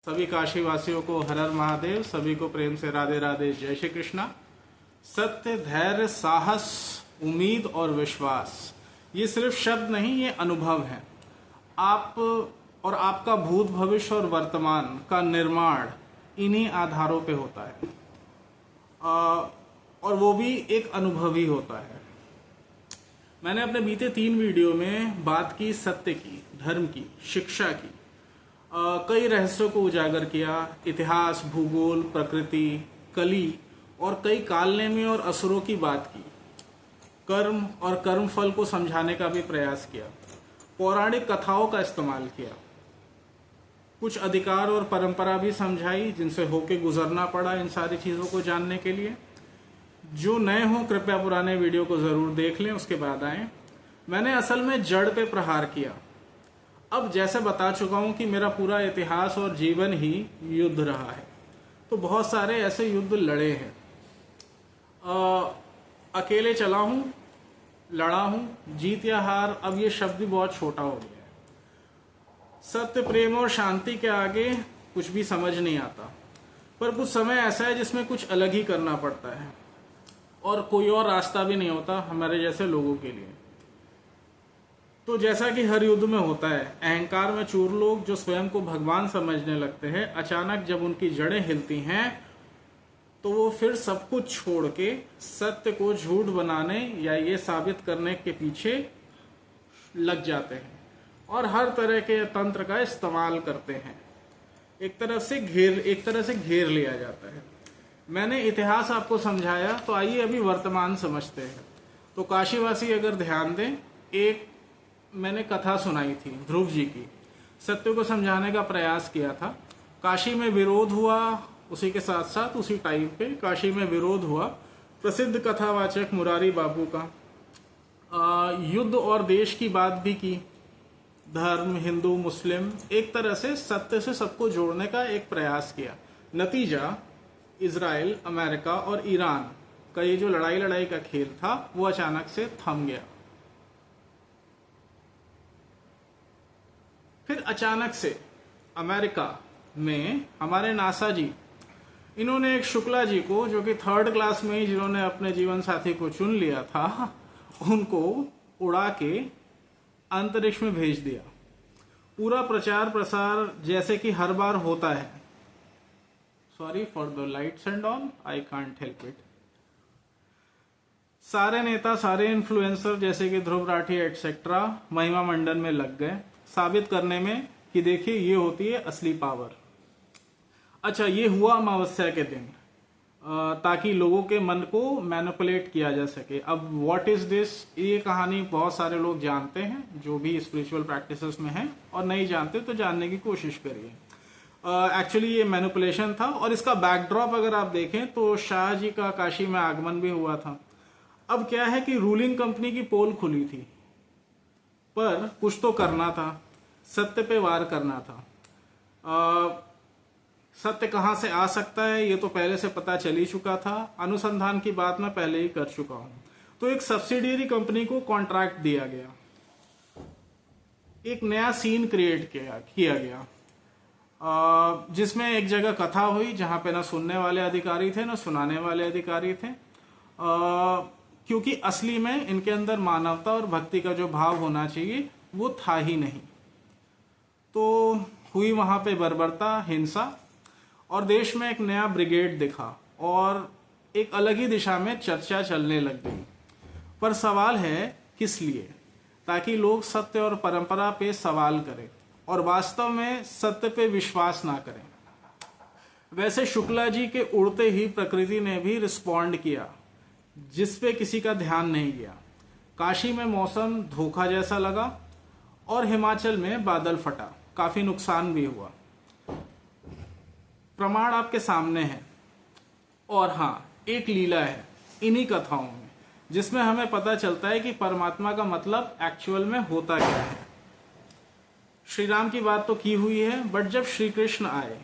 सभी काशी वासियों को हर हर महादेव, सभी को प्रेम से राधे राधे, जय श्री कृष्णा। सत्य, धैर्य, साहस, उम्मीद और विश्वास, ये सिर्फ शब्द नहीं, ये अनुभव है। आप और आपका भूत, भविष्य और वर्तमान का निर्माण इन्हीं आधारों पे होता है, और वो भी एक अनुभव ही होता है। मैंने अपने बीते 3 वीडियो में बात की सत्य की, धर्म की, शिक्षा की, कई रहस्यों को उजागर किया, इतिहास, भूगोल, प्रकृति, कली और कई कालनेमी और असुरों की बात की, कर्म और कर्मफल को समझाने का भी प्रयास किया, पौराणिक कथाओं का इस्तेमाल किया, कुछ अधिकार और परंपरा भी समझाई जिनसे होके गुजरना पड़ा इन सारी चीज़ों को जानने के लिए। जो नए हों कृपया पुराने वीडियो को ज़रूर देख लें, उसके बाद आएँ। मैंने असल में जड़ पे प्रहार किया। अब जैसे बता चुका हूं कि मेरा पूरा इतिहास और जीवन ही युद्ध रहा है, तो बहुत सारे ऐसे युद्ध लड़े हैं। अकेले चला हूं, लड़ा हूं, जीत या हार अब ये शब्द भी बहुत छोटा हो गया है। सत्य, प्रेम और शांति के आगे कुछ भी समझ नहीं आता, पर कुछ समय ऐसा है जिसमें कुछ अलग ही करना पड़ता है और कोई और रास्ता भी नहीं होता हमारे जैसे लोगों के लिए। तो जैसा कि हर युद्ध में होता है, अहंकार में चूर लोग जो स्वयं को भगवान समझने लगते हैं, अचानक जब उनकी जड़ें हिलती हैं तो वो फिर सब कुछ छोड़ के सत्य को झूठ बनाने या ये साबित करने के पीछे लग जाते हैं और हर तरह के तंत्र का इस्तेमाल करते हैं। एक तरह से घेर लिया जाता है। मैंने इतिहास आपको समझाया, तो आइए अभी वर्तमान समझते हैं। तो काशीवासी अगर ध्यान दें, एक मैंने कथा सुनाई थी ध्रुव जी की, सत्य को समझाने का प्रयास किया था। काशी में विरोध हुआ, उसी के साथ साथ उसी टाइम पे काशी में विरोध हुआ प्रसिद्ध कथावाचक मुरारी बाबू का। युद्ध और देश की बात भी की, धर्म, हिंदू, मुस्लिम, एक तरह से सत्य से सबको जोड़ने का एक प्रयास किया। नतीजा इजराइल, अमेरिका और ईरान का ये जो लड़ाई का खेल था वो अचानक से थम गया। फिर अचानक से अमेरिका में हमारे नासा जी, इन्होंने एक शुक्ला जी को, जो कि 3rd क्लास में ही जिन्होंने अपने जीवन साथी को चुन लिया था, उनको उड़ा के अंतरिक्ष में भेज दिया। पूरा प्रचार प्रसार जैसे कि हर बार होता है। Sorry for the lights and all, I can't help it. सारे नेता, सारे इन्फ्लुएंसर जैसे कि ध्रुव राठी एटसेट्रा महिमा मंडन में लग गए साबित करने में कि देखिए ये होती है असली पावर। अच्छा, ये हुआ अमावस्या के दिन, ताकि लोगों के मन को मैनिपुलेट किया जा सके। अब व्हाट इज दिस, ये कहानी बहुत सारे लोग जानते हैं जो भी स्पिरिचुअल प्रैक्टिसेस में हैं, और नहीं जानते तो जानने की कोशिश करिए। एक्चुअली ये मैनिपुलेशन था, और इसका बैकड्रॉप अगर आप देखें तो शाह जी का काशी में आगमन भी हुआ था। अब क्या है कि रूलिंग कंपनी की पोल खुली थी, पर कुछ तो करना था, सत्य पे वार करना था। सत्य कहाँ से आ सकता है ये तो पहले से पता चल ही चुका था, अनुसंधान की बात मैं पहले ही कर चुका हूं। तो एक सब्सिडियरी कंपनी को कॉन्ट्रैक्ट दिया गया, एक नया सीन क्रिएट किया गया, जिसमें एक जगह कथा हुई जहां पे ना सुनने वाले अधिकारी थे ना सुनाने वाले अधिकारी थे, क्योंकि असली में इनके अंदर मानवता और भक्ति का जो भाव होना चाहिए वो था ही नहीं। तो हुई वहां पे बर्बरता, हिंसा, और देश में एक नया ब्रिगेड दिखा और एक अलग ही दिशा में चर्चा चलने लग गई। पर सवाल है किस लिए? ताकि लोग सत्य और परंपरा पे सवाल करें और वास्तव में सत्य पे विश्वास ना करें। वैसे शुक्ला जी के उड़ते ही प्रकृति ने भी रिस्पॉन्ड किया, जिस पे किसी का ध्यान नहीं गया। काशी में मौसम धोखा जैसा लगा और हिमाचल में बादल फटा, काफी नुकसान भी हुआ। प्रमाण आपके सामने है। और हाँ, एक लीला है इन्हीं कथाओं में, जिसमें हमें पता चलता है कि परमात्मा का मतलब एक्चुअल में होता क्या है। श्री राम की बात तो की हुई है, बट जब श्री कृष्ण आए,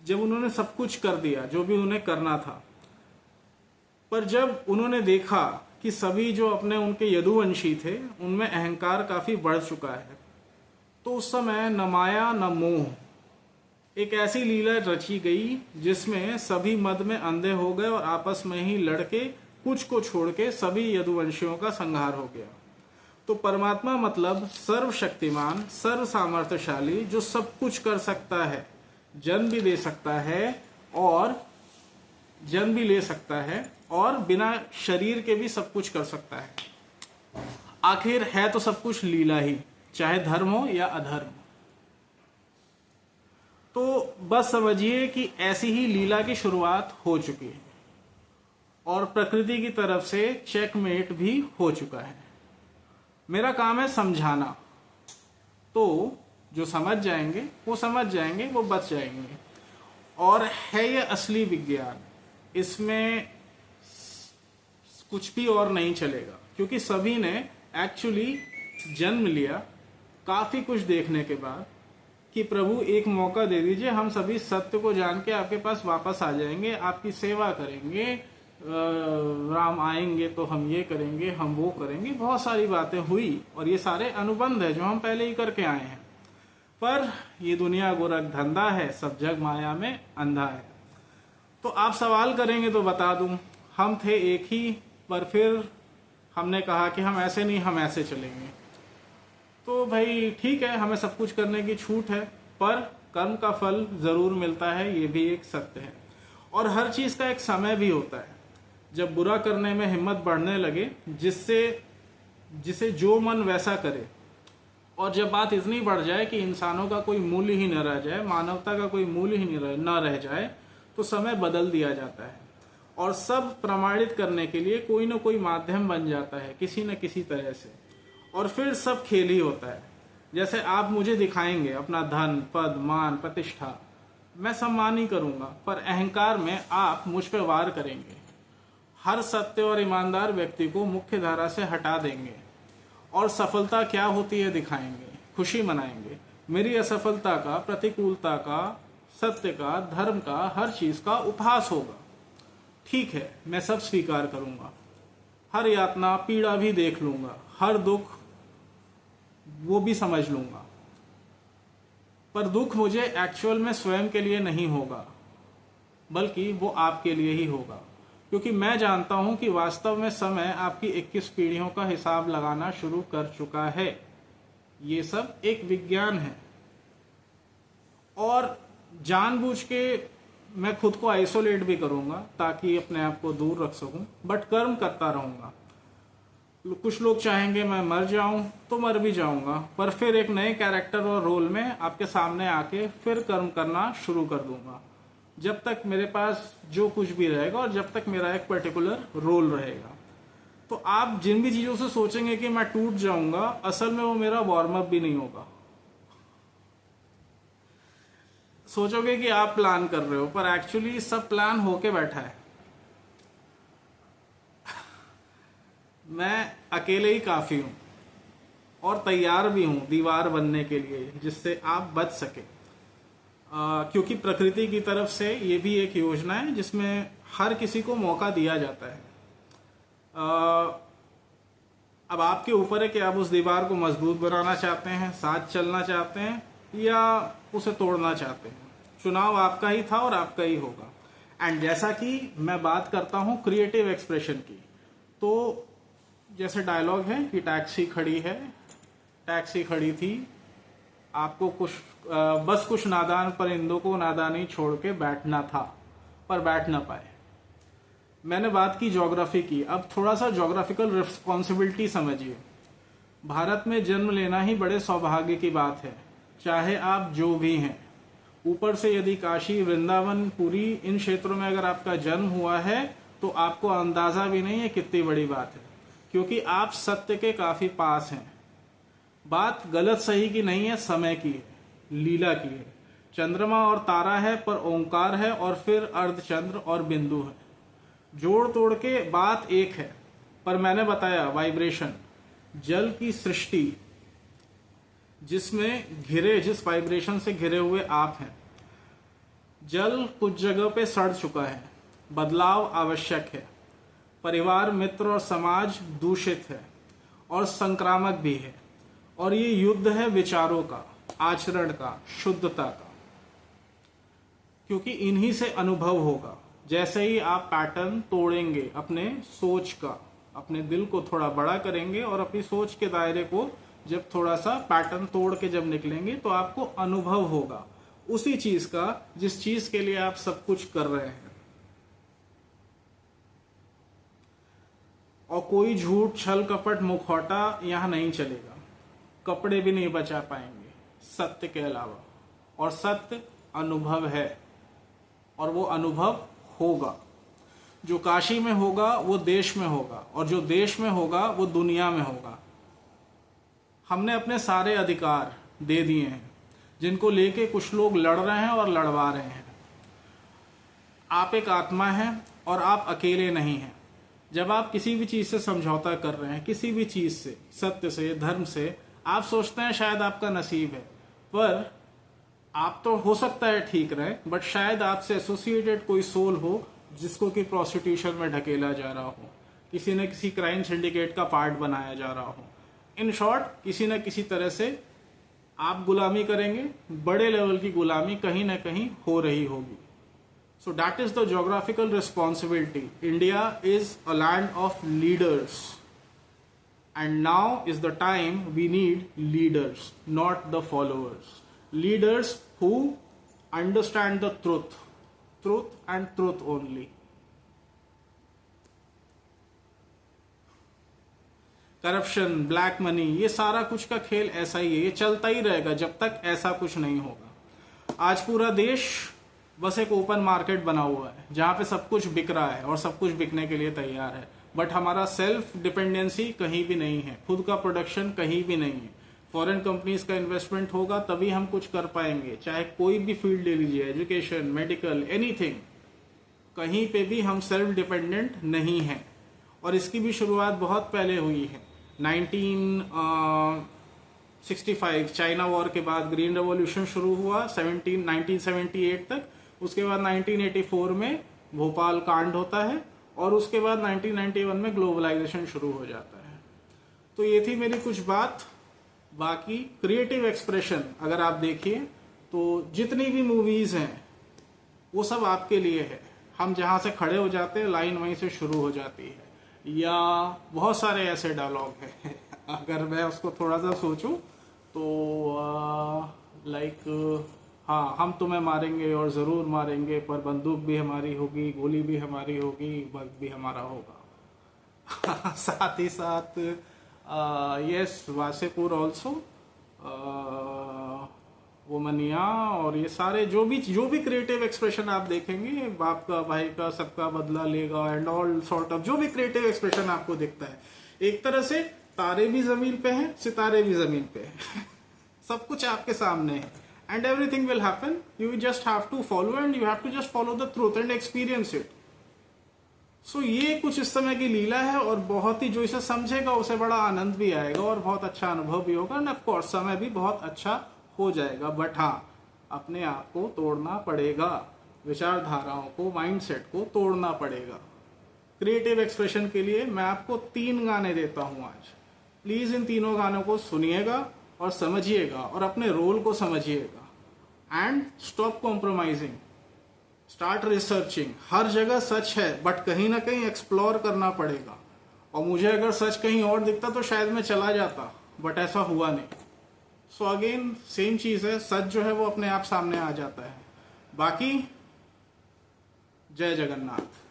जब उन्होंने सब कुछ कर दिया जो भी उन्हें करना था, पर जब उन्होंने देखा कि सभी जो अपने उनके यदुवंशी थे उनमें अहंकार काफी बढ़ चुका है, तो उस समय न माया न मोह एक ऐसी लीला रची गई जिसमें सभी मद में अंधे हो गए और आपस में ही लड़के कुछ को छोड़ के सभी यदुवंशियों का संहार हो गया। तो परमात्मा मतलब सर्वशक्तिमान, सर्व सामर्थ्यशाली, जो सब कुछ कर सकता है, जन्म भी दे सकता है और जन्म भी ले सकता है और बिना शरीर के भी सब कुछ कर सकता है। आखिर है तो सब कुछ लीला ही, चाहे धर्म हो या अधर्म। तो बस समझिए कि ऐसी ही लीला की शुरुआत हो चुकी है और प्रकृति की तरफ से चेकमेट भी हो चुका है। मेरा काम है समझाना, तो जो समझ जाएंगे वो समझ जाएंगे, वो बच जाएंगे। और है ये असली विज्ञान, इसमें कुछ भी और नहीं चलेगा, क्योंकि सभी ने एक्चुअली जन्म लिया काफी कुछ देखने के बाद कि प्रभु एक मौका दे दीजिए, हम सभी सत्य को जान के आपके पास वापस आ जाएंगे, आपकी सेवा करेंगे, राम आएंगे तो हम ये करेंगे, हम वो करेंगे। बहुत सारी बातें हुई और ये सारे अनुबंध है जो हम पहले ही करके आए हैं। पर ये दुनिया गोरख धंधा है, सब जग माया में अंधा है। तो आप सवाल करेंगे तो बता दूं, हम थे एक ही, पर फिर हमने कहा कि हम ऐसे नहीं, हम ऐसे चलेंगे। तो भाई ठीक है, हमें सब कुछ करने की छूट है, पर कर्म का फल जरूर मिलता है, ये भी एक सत्य है। और हर चीज का एक समय भी होता है। जब बुरा करने में हिम्मत बढ़ने लगे, जिसे जो मन वैसा करे, और जब बात इतनी बढ़ जाए कि इंसानों का कोई मूल्य ही न रह जाए, मानवता का कोई मूल्य ही न रह जाए, तो समय बदल दिया जाता है और सब प्रमाणित करने के लिए कोई न कोई माध्यम बन जाता है, किसी न किसी तरह से, और फिर सब खेल ही होता है। जैसे आप मुझे दिखाएंगे अपना धन, पद, मान, प्रतिष्ठा, मैं सम्मान ही करूंगा, पर अहंकार में आप मुझ पर वार करेंगे। हर सत्य और ईमानदार व्यक्ति को मुख्य धारा से हटा देंगे और सफलता क्या होती है दिखाएंगे, खुशी मनाएंगे। मेरी असफलता का, प्रतिकूलता का, सत्य का, धर्म का, हर चीज का उपहास होगा। ठीक है, मैं सब स्वीकार करूंगा, हर यातना पीड़ा भी देख लूंगा, हर दुख वो भी समझ लूंगा, पर दुख मुझे एक्चुअल में स्वयं के लिए नहीं होगा, बल्कि वो आपके लिए ही होगा। क्योंकि मैं जानता हूं कि वास्तव में समय आपकी 21 पीढ़ियों का हिसाब लगाना शुरू कर चुका है। ये सब एक विज्ञान है और जानबूझ के मैं खुद को आइसोलेट भी करूंगा ताकि अपने आप को दूर रख सकूं, बट कर्म करता रहूंगा। कुछ लोग चाहेंगे मैं मर जाऊं तो मर भी जाऊंगा, पर फिर एक नए कैरेक्टर और रोल में आपके सामने आके फिर कर्म करना शुरू कर दूंगा, जब तक मेरे पास जो कुछ भी रहेगा और जब तक मेरा एक पर्टिकुलर रोल रहेगा। तो आप जिन भी चीजों से सोचेंगे कि मैं टूट जाऊंगा, असल में वो मेरा वार्म अप भी नहीं होगा। सोचोगे कि आप प्लान कर रहे हो, पर एक्चुअली सब प्लान होके बैठा है। मैं अकेले ही काफी हूं और तैयार भी हूं दीवार बनने के लिए, जिससे आप बच सके। क्योंकि प्रकृति की तरफ से ये भी एक योजना है जिसमें हर किसी को मौका दिया जाता है। अब आपके ऊपर है कि आप उस दीवार को मजबूत बनाना चाहते हैं, साथ चलना चाहते हैं, या उसे तोड़ना चाहते हैं। चुनाव आपका ही था और आपका ही होगा। एंड जैसा कि मैं बात करता हूं क्रिएटिव एक्सप्रेशन की, तो जैसे डायलॉग है कि टैक्सी खड़ी है, टैक्सी खड़ी थी, आपको बस कुछ नादान परिंदों को नादानी छोड़ के बैठना था, पर बैठ ना पाए। मैंने बात की ज्योग्राफी की, अब थोड़ा सा ज्योग्राफिकल रिस्पॉन्सिबिलिटी समझिए। भारत में जन्म लेना ही बड़े सौभाग्य की बात है, चाहे आप जो भी हैं। ऊपर से यदि काशी, वृंदावन, पुरी, इन क्षेत्रों में अगर आपका जन्म हुआ है तो आपको अंदाजा भी नहीं है कितनी बड़ी बात है, क्योंकि आप सत्य के काफी पास हैं। बात गलत सही की नहीं है, समय की है, लीला की है। चंद्रमा और तारा है, पर ओंकार है, और फिर अर्धचंद्र और बिंदु है। जोड़ तोड़ के बात एक है, पर मैंने बताया वाइब्रेशन, जल की सृष्टि जिस वाइब्रेशन से घिरे हुए आप हैं। जल कुछ जगह पे सड़ चुका है, बदलाव आवश्यक है। परिवार, मित्र और समाज दूषित है और संक्रामक भी है, और ये युद्ध है विचारों का, आचरण का, शुद्धता का। क्योंकि इन्हीं से अनुभव होगा। जैसे ही आप पैटर्न तोड़ेंगे अपने सोच का, अपने दिल को थोड़ा बड़ा करेंगे और अपनी सोच के दायरे को जब थोड़ा सा पैटर्न तोड़ के जब निकलेंगे तो आपको अनुभव होगा उसी चीज का जिस चीज के लिए आप सब कुछ कर रहे हैं। और कोई झूठ, छल, कपट, मुखौटा यहां नहीं चलेगा। कपड़े भी नहीं बचा पाएंगे सत्य के अलावा। और सत्य अनुभव है और वो अनुभव होगा। जो काशी में होगा वो देश में होगा, और जो देश में होगा वो दुनिया में होगा। हमने अपने सारे अधिकार दे दिए हैं जिनको लेके कुछ लोग लड़ रहे हैं और लड़वा रहे हैं। आप एक आत्मा हैं और आप अकेले नहीं हैं। जब आप किसी भी चीज से समझौता कर रहे हैं, किसी भी चीज से, सत्य से, धर्म से, आप सोचते हैं शायद आपका नसीब है, पर आप तो हो सकता है ठीक रहे, बट शायद आपसे एसोसिएटेड कोई सोल हो जिसको कि प्रोस्टिट्यूशन में ढकेला जा रहा हो, किसी न किसी क्राइम सिंडिकेट का पार्ट बनाया जा रहा हो। इन शॉर्ट, किसी न किसी तरह से आप गुलामी करेंगे, बड़े लेवल की गुलामी कहीं ना कहीं हो रही होगी। So that is the geographical responsibility. India is a land of leaders, and now is the time we need leaders, not the followers. Leaders who understand the truth and truth only. Corruption, black money, ये सारा कुछ का खेल ऐसा ही है, ये चलता ही रहेगा जब तक ऐसा कुछ नहीं होगा। आज पूरा देश बस एक ओपन मार्केट बना हुआ है जहां पे सब कुछ बिक रहा है और सब कुछ बिकने के लिए तैयार है, बट हमारा सेल्फ डिपेंडेंसी कहीं भी नहीं है, खुद का प्रोडक्शन कहीं भी नहीं है। फॉरेन कंपनीज का इन्वेस्टमेंट होगा तभी हम कुछ कर पाएंगे, चाहे कोई भी फील्ड ले लीजिए, एजुकेशन, मेडिकल, एनीथिंग, कहीं पे भी हम सेल्फ डिपेंडेंट नहीं हैं। और इसकी भी शुरुआत बहुत पहले हुई है। 1965 चाइना वॉर के बाद ग्रीन रेवोल्यूशन शुरू हुआ 1978 तक। उसके बाद 1984 में भोपाल कांड होता है और उसके बाद 1991 में ग्लोबलाइजेशन शुरू हो जाता है। तो ये थी मेरी कुछ बात। बाकी क्रिएटिव एक्सप्रेशन अगर आप देखिए तो जितनी भी मूवीज हैं वो सब आपके लिए है। हम जहां से खड़े हो जाते हैं लाइन वहीं से शुरू हो जाती है, या बहुत सारे ऐसे डायलॉग हैं अगर मैं उसको थोड़ा सा सोचूं तो लाइक हाँ, हम तुम्हें मारेंगे और जरूर मारेंगे, पर बंदूक भी हमारी होगी, गोली भी हमारी होगी, बग भी हमारा होगा। साथ ही साथ यस, वासेपुर ऑल्सो, वोमनिया, और ये सारे जो भी क्रिएटिव एक्सप्रेशन आप देखेंगे, बाप का भाई का सबका बदला लेगा एंड ऑल सॉर्ट ऑफ जो भी क्रिएटिव एक्सप्रेशन आपको दिखता है, एक तरह से तारे भी जमीन पे हैं, सितारे भी जमीन पे हैं। सब कुछ आपके सामने है and everything will happen. You just have to follow and you have to just follow the truth and experience it. So ये कुछ इस समय की लीला है और बहुत ही, जो इसे समझेगा उसे बड़ा आनंद भी आएगा और बहुत अच्छा अनुभव भी होगा एंड ऑफ कोर्स समय भी बहुत अच्छा हो जाएगा। बट हाँ, अपने आप को तोड़ना पड़ेगा, विचारधाराओं को, माइंडसेट को तोड़ना पड़ेगा। क्रिएटिव एक्सप्रेशन के लिए मैं आपको 3 गाने देता हूं आज। प्लीज इन तीनों गानों को सुनिएगा और समझिएगा और अपने रोल को समझिएगा and stop compromising, start researching. हर जगह सच है बट कहीं ना कहीं एक्सप्लोर करना पड़ेगा। और मुझे अगर सच कहीं और दिखता तो शायद मैं चला जाता, बट ऐसा हुआ नहीं। सो अगेन सेम चीज है, सच जो है वो अपने आप सामने आ जाता है। बाकी जय जगन्नाथ।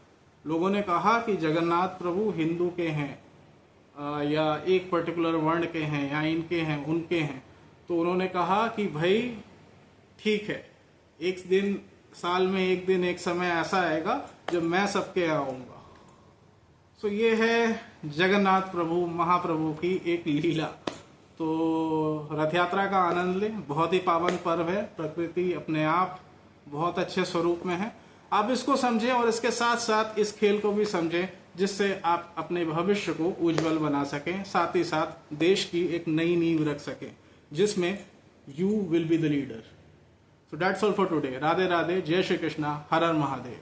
लोगों ने कहा कि जगन्नाथ प्रभु हिंदू के हैं या एक पर्टिकुलर वर्ण के हैं या इनके हैं उनके हैं, तो उन्होंने कहा कि भाई ठीक है, एक दिन साल में एक दिन एक समय ऐसा आएगा जब मैं सबके आऊंगा। सो ये है जगन्नाथ प्रभु महाप्रभु की एक लीला। तो रथ यात्रा का आनंद लें, बहुत ही पावन पर्व है, प्रकृति अपने आप बहुत अच्छे स्वरूप में है। आप इसको समझें और इसके साथ साथ इस खेल को भी समझें जिससे आप अपने भविष्य को उज्जवल बना सकें, साथ ही साथ देश की एक नई नींव रख सकें जिसमें you will be the leader. So that's all for today. Radhe Radhe, जय श्री कृष्णा, हर हर महादेव।